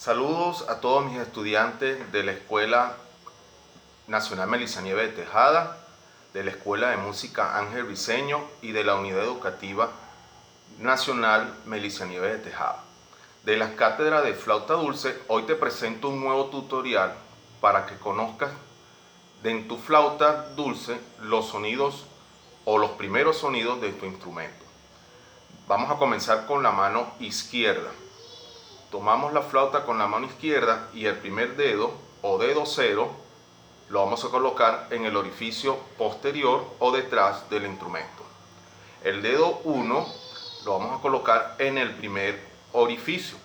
Saludos a todos mis estudiantes de la Escuela Nacional Melissa Nieves de Tejada, de la Escuela de Música Ángel Briceño y de la Unidad Educativa Nacional Melissa Nieves de Tejada. De las cátedras de flauta dulce, hoy te presento un nuevo tutorial para que conozcas en tu flauta dulce los sonidos o los primeros sonidos de tu instrumento. Vamos a comenzar con la mano izquierda. Tomamos la flauta con la mano izquierda y el primer dedo o dedo cero lo vamos a colocar en el orificio posterior o detrás del instrumento. El dedo 1 lo vamos a colocar en el primer orificio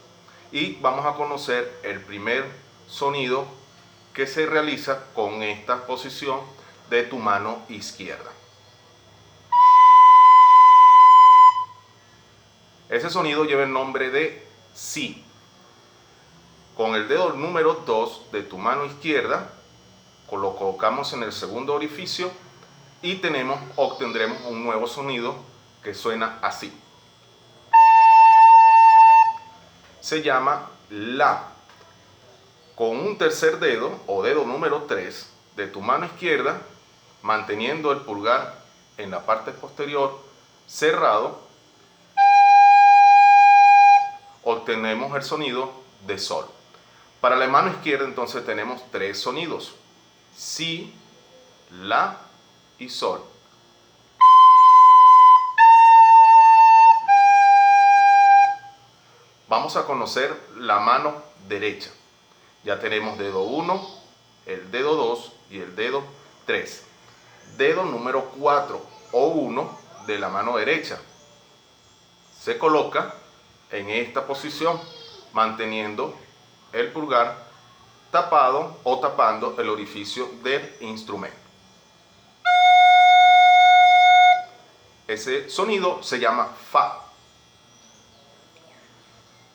y vamos a conocer el primer sonido que se realiza con esta posición de tu mano izquierda. Ese sonido lleva el nombre de si. Con el dedo número 2 de tu mano izquierda lo colocamos en el segundo orificio y obtendremos un nuevo sonido que suena así. Se llama la. Con un tercer dedo o dedo número 3 de tu mano izquierda, manteniendo el pulgar en la parte posterior cerrado, obtenemos el sonido de sol. Para la mano izquierda entonces tenemos tres sonidos: si, la y sol. Vamos a conocer la mano derecha. Ya tenemos dedo 1, el dedo 2 y el dedo 3. Dedo número 4 o 1 de la mano derecha se coloca en esta posición, manteniendo el pulgar tapado o tapando el orificio del instrumento. Ese sonido se llama fa.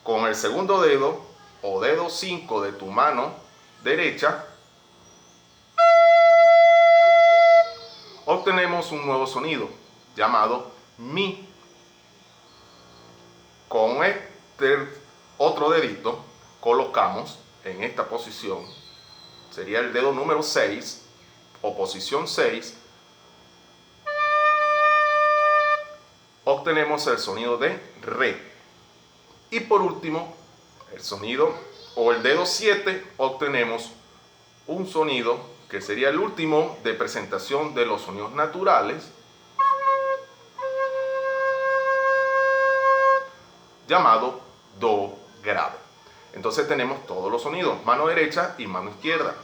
Con el segundo dedo o dedo 5 de tu mano derecha obtenemos un nuevo sonido llamado mi. Con este otro dedito colocamos en esta posición, sería el dedo número 6 o posición 6, obtenemos el sonido de re. Y por último, el sonido o el dedo 7, obtenemos un sonido que sería el último de presentación de los sonidos naturales, llamado do grave. Entonces tenemos todos los sonidos, mano derecha y mano izquierda.